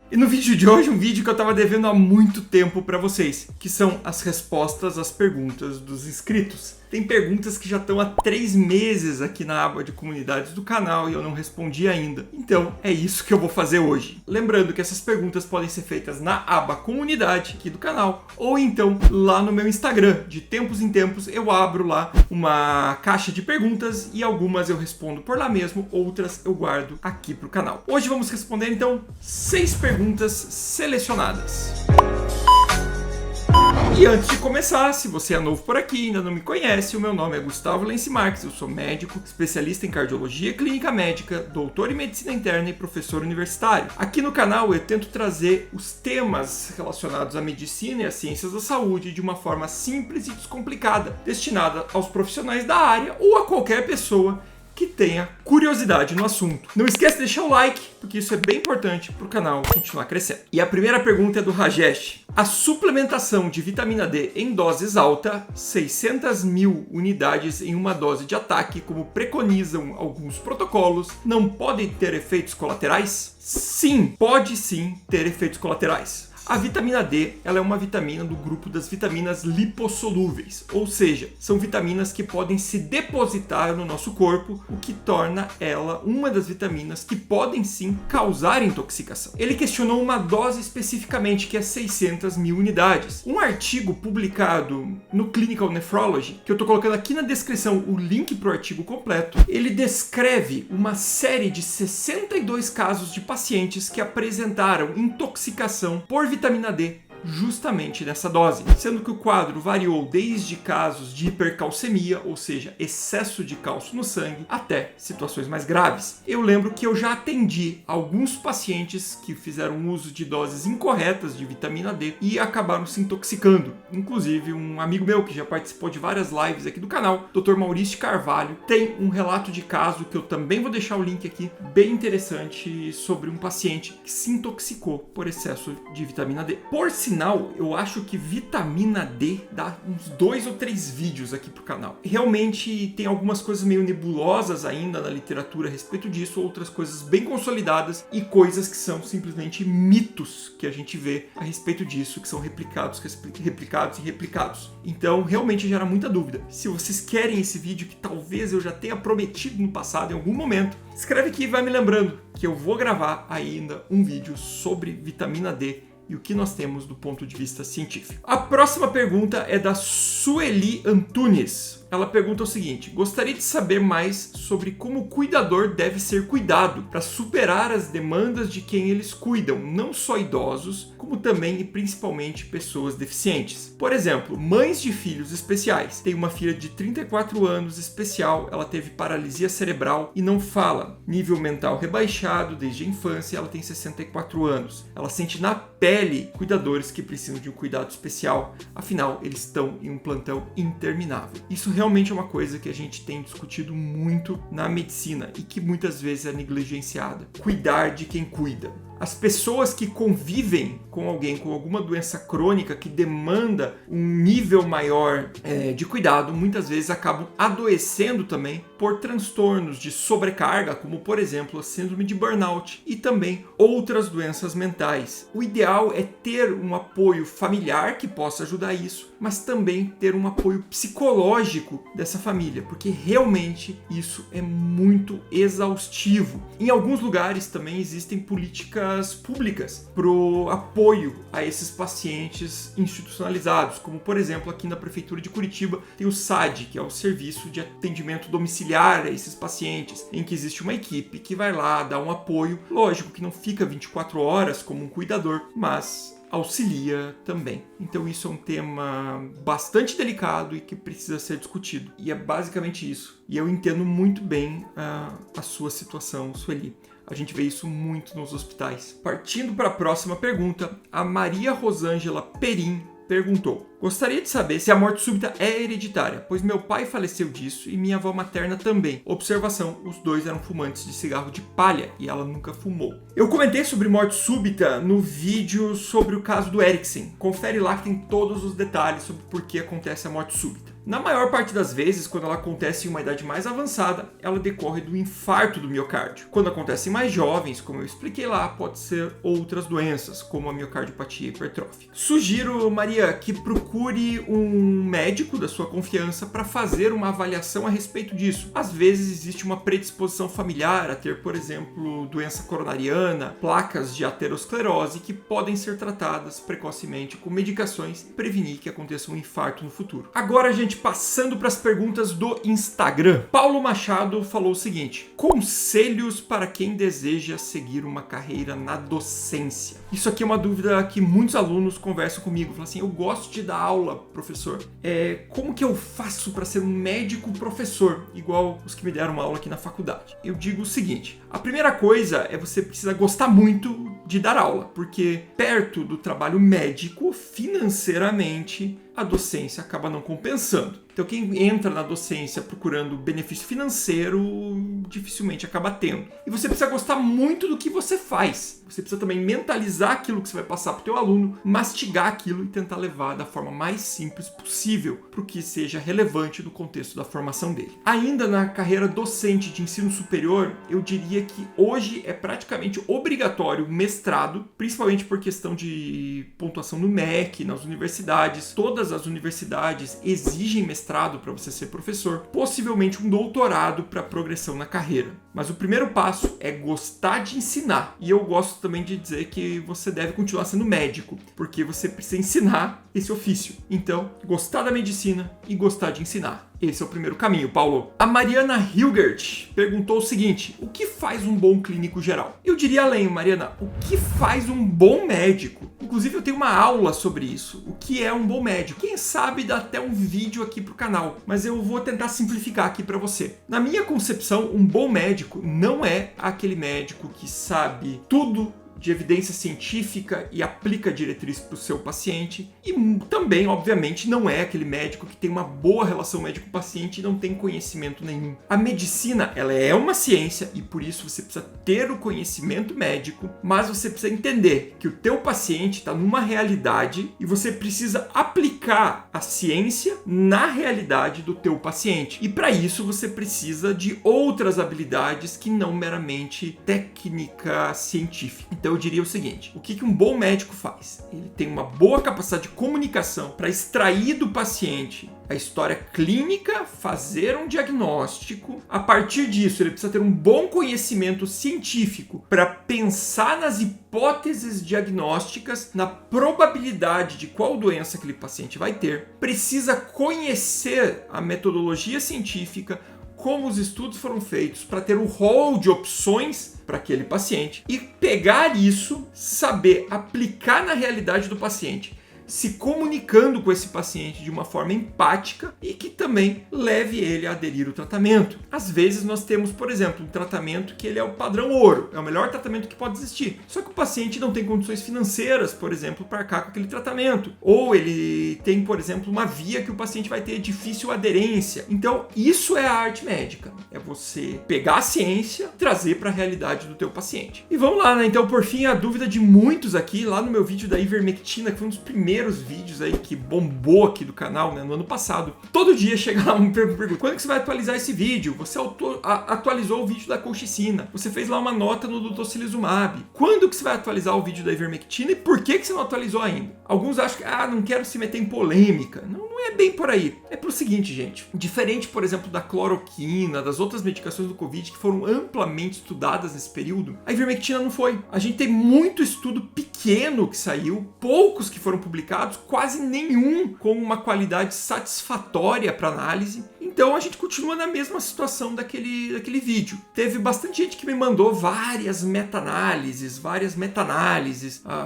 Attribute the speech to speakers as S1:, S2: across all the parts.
S1: E no vídeo de hoje, um vídeo que eu tava devendo há muito tempo para vocês, que são as respostas às perguntas dos inscritos. Tem perguntas que já estão há 3 meses aqui na aba de comunidades do canal e eu não respondi ainda. Então, é isso que eu vou fazer hoje. Lembrando que essas perguntas podem ser feitas na aba comunidade aqui do canal ou então lá no meu Instagram. De tempos em tempos eu abro lá uma caixa de perguntas e algumas eu respondo por lá mesmo, outras eu guardo aqui pro canal. Hoje vamos responder então 6 perguntas selecionadas. E antes de começar, se você é novo por aqui e ainda não me conhece, o meu nome é Gustavo Lenci Marques, eu sou médico, especialista em cardiologia clínica médica, doutor em medicina interna e professor universitário. Aqui no canal eu tento trazer os temas relacionados à medicina e às ciências da saúde de uma forma simples e descomplicada, destinada aos profissionais da área ou a qualquer pessoa que tenha curiosidade no assunto. Não esqueça de deixar o like, porque isso é bem importante para o canal continuar crescendo. E a primeira pergunta é do Rajesh. A suplementação de vitamina D em doses altas, 600 mil unidades em uma dose de ataque, como preconizam alguns protocolos, não pode ter efeitos colaterais? Sim, pode sim ter efeitos colaterais. A vitamina D, ela é uma vitamina do grupo das vitaminas lipossolúveis, ou seja, são vitaminas que podem se depositar no nosso corpo, o que torna ela uma das vitaminas que podem sim causar intoxicação. Ele questionou uma dose especificamente, que é 600 mil unidades. Um artigo publicado no Clinical Nephrology, que eu estou colocando aqui na descrição o link para o artigo completo, ele descreve uma série de 62 casos de pacientes que apresentaram intoxicação por vitamina D justamente nessa dose, sendo que o quadro variou desde casos de hipercalcemia, ou seja, excesso de cálcio no sangue, até situações mais graves. Eu lembro que eu já atendi alguns pacientes que fizeram uso de doses incorretas de vitamina D e acabaram se intoxicando. Inclusive, um amigo meu que já participou de várias lives aqui do canal, Dr. Maurício Carvalho, tem um relato de caso que eu também vou deixar o link aqui, bem interessante, sobre um paciente que se intoxicou por excesso de vitamina D. Por sinal, eu acho que vitamina D dá uns 2 ou 3 vídeos aqui pro canal. Realmente tem algumas coisas meio nebulosas ainda na literatura a respeito disso, outras coisas bem consolidadas e coisas que são simplesmente mitos que a gente vê a respeito disso, que são replicados e replicados. Então realmente gera muita dúvida. Se vocês querem esse vídeo, que talvez eu já tenha prometido no passado em algum momento, escreve aqui e vai me lembrando que eu vou gravar ainda um vídeo sobre vitamina D e o que nós temos do ponto de vista científico. A próxima pergunta é da Sueli Antunes. Ela pergunta o seguinte: gostaria de saber mais sobre como o cuidador deve ser cuidado para superar as demandas de quem eles cuidam, não só idosos, como também e principalmente pessoas deficientes. Por exemplo, mães de filhos especiais. Tem uma filha de 34 anos especial, ela teve paralisia cerebral e não fala. Nível mental rebaixado desde a infância, ela tem 64 anos. Ela sente na pele cuidadores que precisam de um cuidado especial, afinal eles estão em um plantão interminável. Isso realmente é uma coisa que a gente tem discutido muito na medicina e que muitas vezes é negligenciada. Cuidar de quem cuida. As pessoas que convivem com alguém com alguma doença crônica que demanda um nível maior de cuidado, muitas vezes acabam adoecendo também por transtornos de sobrecarga, como por exemplo a síndrome de burnout e também outras doenças mentais. O ideal é ter um apoio familiar que possa ajudar isso, mas também ter um apoio psicológico dessa família, porque realmente isso é muito exaustivo. Em alguns lugares também existem políticas públicas para o apoio a esses pacientes institucionalizados, como por exemplo aqui na Prefeitura de Curitiba tem o SAD, que é o Serviço de Atendimento Domiciliar a esses pacientes, em que existe uma equipe que vai lá dar um apoio, lógico que não fica 24 horas como um cuidador, mas auxilia também. Então isso é um tema bastante delicado e que precisa ser discutido. E é basicamente isso. E eu entendo muito bem a sua situação, Sueli. A gente vê isso muito nos hospitais. Partindo para a próxima pergunta, a Maria Rosângela Perim perguntou: gostaria de saber se a morte súbita é hereditária, pois meu pai faleceu disso e minha avó materna também. Observação: os dois eram fumantes de cigarro de palha e ela nunca fumou. Eu comentei sobre morte súbita no vídeo sobre o caso do Eriksen. Confere lá que tem todos os detalhes sobre por que acontece a morte súbita. Na maior parte das vezes, quando ela acontece em uma idade mais avançada, ela decorre do infarto do miocárdio. Quando acontece em mais jovens, como eu expliquei lá, pode ser outras doenças, como a miocardiopatia hipertrófica. Sugiro, Maria, que procure um médico da sua confiança para fazer uma avaliação a respeito disso. Às vezes existe uma predisposição familiar a ter, por exemplo, doença coronariana, placas de aterosclerose que podem ser tratadas precocemente com medicações e prevenir que aconteça um infarto no futuro. Agora, gente, passando para as perguntas do Instagram. Paulo Machado falou o seguinte: conselhos para quem deseja seguir uma carreira na docência. Isso aqui é uma dúvida que muitos alunos conversam comigo. Falam assim: eu gosto de dar aula, professor. Como que eu faço para ser um médico professor, igual os que me deram uma aula aqui na faculdade? Eu digo o seguinte: a primeira coisa é você precisa gostar muito de dar aula, porque perto do trabalho médico, financeiramente, a docência acaba não compensando. Então quem entra na docência procurando benefício financeiro, dificilmente acaba tendo. E você precisa gostar muito do que você faz. Você precisa também mentalizar aquilo que você vai passar para o teu aluno, mastigar aquilo e tentar levar da forma mais simples possível para o que seja relevante no contexto da formação dele. Ainda na carreira docente de ensino superior, eu diria que hoje é praticamente obrigatório mestrado, principalmente por questão de pontuação no MEC, nas universidades. Todas as universidades exigem mestrado para você ser professor, possivelmente um doutorado para progressão na carreira. Mas o primeiro passo é gostar de ensinar. E eu gosto também de dizer que você deve continuar sendo médico, porque você precisa ensinar esse ofício. Então, gostar da medicina e gostar de ensinar. Esse é o primeiro caminho, Paulo. A Mariana Hilgert perguntou o seguinte: o que faz um bom clínico geral? Eu diria além, Mariana, o que faz um bom médico? Inclusive eu tenho uma aula sobre isso. O que é um bom médico? Quem sabe dá até um vídeo aqui pro canal, mas eu vou tentar simplificar aqui para você. Na minha concepção, um bom médico não é aquele médico que sabe tudo de evidência científica e aplica a diretriz para o seu paciente, e também, obviamente, não é aquele médico que tem uma boa relação médico-paciente e não tem conhecimento nenhum. A medicina, ela é uma ciência e por isso você precisa ter o conhecimento médico, mas você precisa entender que o teu paciente está numa realidade e você precisa aplicar a ciência na realidade do teu paciente. E para isso você precisa de outras habilidades que não meramente técnica científica. Então eu diria o seguinte: o que um bom médico faz? Ele tem uma boa capacidade de comunicação para extrair do paciente a história clínica, fazer um diagnóstico. A partir disso, ele precisa ter um bom conhecimento científico para pensar nas hipóteses diagnósticas, na probabilidade de qual doença aquele paciente vai ter. Precisa conhecer a metodologia científica, como os estudos foram feitos, para ter um rol de opções para aquele paciente e pegar isso, saber aplicar na realidade do paciente, se comunicando com esse paciente de uma forma empática e que também leve ele a aderir ao tratamento. Às vezes nós temos, por exemplo, um tratamento que ele é o padrão ouro, é o melhor tratamento que pode existir. Só que o paciente não tem condições financeiras, por exemplo, para arcar com aquele tratamento. Ou ele tem, por exemplo, uma via que o paciente vai ter difícil aderência. Então, isso é a arte médica. É você pegar a ciência e trazer para a realidade do teu paciente. E vamos lá, né? Então, por fim, a dúvida de muitos aqui, lá no meu vídeo da ivermectina, que foi um dos primeiros vídeos aí que bombou aqui do canal, né, no ano passado. Todo dia chega lá uma pergunta: quando que você vai atualizar esse vídeo? Você atualizou o vídeo da colchicina, você fez lá uma nota no tocilizumab. Quando que você vai atualizar o vídeo da ivermectina e por que você não atualizou ainda? Alguns acham que não quero se meter em polêmica. Não é bem por aí. É pro seguinte, gente. Diferente, por exemplo, da cloroquina, das outras medicações do Covid que foram amplamente estudadas nesse período, a ivermectina não foi. A gente tem muito estudo pequeno que saiu, poucos que foram publicados, quase nenhum com uma qualidade satisfatória para análise. Então a gente continua na mesma situação daquele vídeo. Teve bastante gente que me mandou várias meta-análises,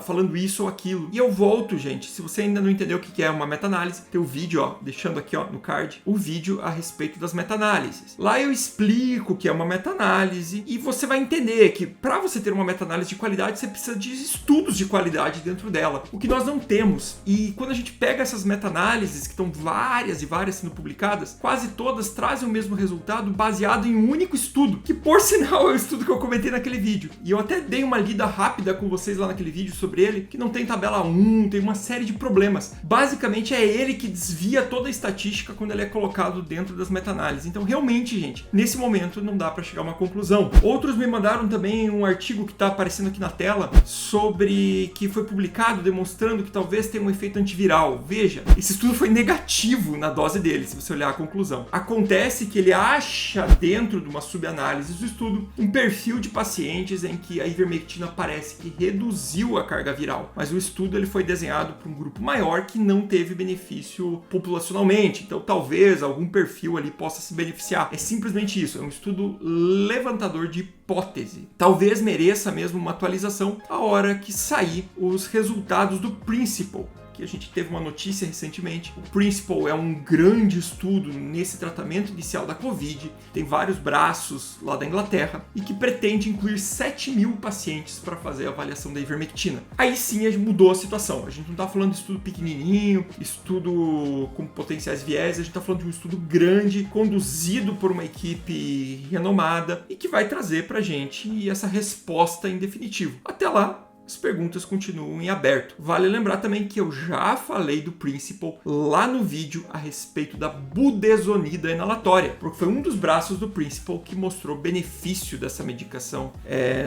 S1: falando isso ou aquilo. E eu volto, gente, se você ainda não entendeu o que é uma meta-análise, tem o vídeo, deixando aqui no card, o vídeo a respeito das meta-análises. Lá eu explico o que é uma meta-análise e você vai entender que para você ter uma meta-análise de qualidade, você precisa de estudos de qualidade dentro dela, o que nós não temos. E quando a gente pega essas meta-análises, que estão várias e várias sendo publicadas, quase todas trazem o mesmo resultado baseado em um único estudo, que por sinal é o estudo que eu comentei naquele vídeo. E eu até dei uma lida rápida com vocês lá naquele vídeo sobre ele, que não tem tabela 1, tem uma série de problemas. Basicamente é ele que desvia toda a estatística quando ele é colocado dentro das meta-análises. Então realmente, gente, nesse momento não dá para chegar a uma conclusão. Outros me mandaram também um artigo que está aparecendo aqui na tela sobre que foi publicado demonstrando que talvez tenha um efeito antiviral. Veja, esse estudo foi negativo na dose dele, se você olhar a conclusão. Acontece que ele acha dentro de uma subanálise do estudo um perfil de pacientes em que a ivermectina parece que reduziu a carga viral, mas o estudo ele foi desenhado para um grupo maior que não teve benefício populacionalmente, então talvez algum perfil ali possa se beneficiar. É simplesmente isso, é um estudo levantador de hipótese. Talvez mereça mesmo uma atualização a hora que sair os resultados do Principle. A gente teve uma notícia recentemente. O Principle é um grande estudo nesse tratamento inicial da Covid, tem vários braços lá da Inglaterra e que pretende incluir 7.000 pacientes para fazer a avaliação da ivermectina. Aí sim a gente mudou a situação. A gente não está falando de estudo pequenininho, estudo com potenciais viés, a gente está falando de um estudo grande, conduzido por uma equipe renomada e que vai trazer para a gente essa resposta em definitivo. Até lá, as perguntas continuam em aberto. Vale lembrar também que eu já falei do Principle lá no vídeo a respeito da budesonida inalatória, porque foi um dos braços do Principle que mostrou benefício dessa medicação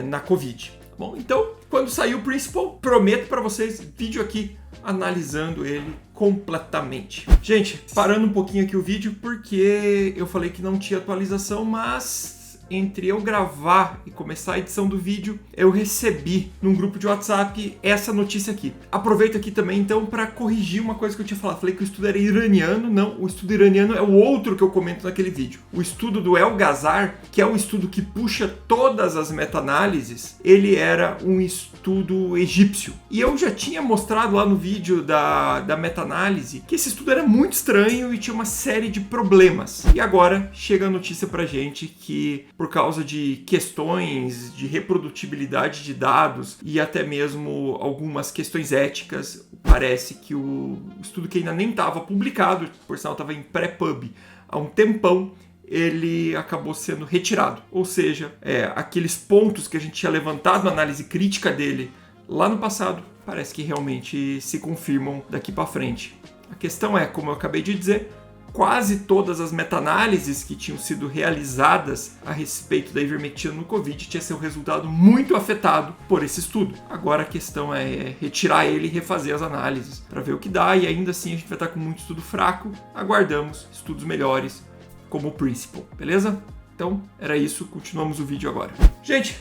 S1: na Covid. Bom, então, quando sair o Principle, prometo para vocês vídeo aqui analisando ele completamente. Gente, parando um pouquinho aqui o vídeo, porque eu falei que não tinha atualização, mas entre eu gravar e começar a edição do vídeo, eu recebi num grupo de WhatsApp essa notícia aqui. Aproveito aqui também então para corrigir uma coisa que eu tinha falado. Falei que o estudo era iraniano. Não, o estudo iraniano é o outro que eu comento naquele vídeo. O estudo do El Ghazar, que é um estudo que puxa todas as meta-análises, ele era um estudo egípcio. E eu já tinha mostrado lá no vídeo da meta-análise que esse estudo era muito estranho e tinha uma série de problemas. E agora chega a notícia pra gente que por causa de questões de reprodutibilidade de dados e até mesmo algumas questões éticas, parece que o estudo que ainda nem estava publicado, por sinal estava em pré-pub há um tempão, ele acabou sendo retirado. Ou seja, aqueles pontos que a gente tinha levantado na análise crítica dele lá no passado, parece que realmente se confirmam daqui para frente. A questão é, como eu acabei de dizer, quase todas as meta-análises que tinham sido realizadas a respeito da ivermectina no Covid tinha seu resultado muito afetado por esse estudo. Agora a questão é retirar ele e refazer as análises para ver o que dá, e ainda assim a gente vai estar com muito estudo fraco. Aguardamos estudos melhores como o Principle, beleza? Então era isso, continuamos o vídeo agora. Gente,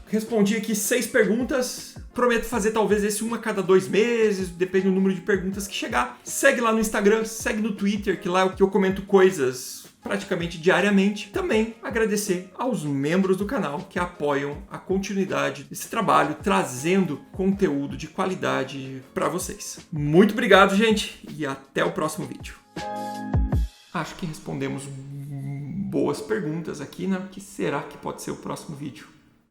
S1: respondi aqui 6 perguntas. Prometo fazer talvez esse um a cada 2 meses, depende do número de perguntas que chegar. Segue lá no Instagram, segue no Twitter, que lá é o que eu comento coisas praticamente diariamente. Também agradecer aos membros do canal que apoiam a continuidade desse trabalho, trazendo conteúdo de qualidade para vocês. Muito obrigado, gente, e até o próximo vídeo. Acho que respondemos boas perguntas aqui, né? O que será que pode ser o próximo vídeo?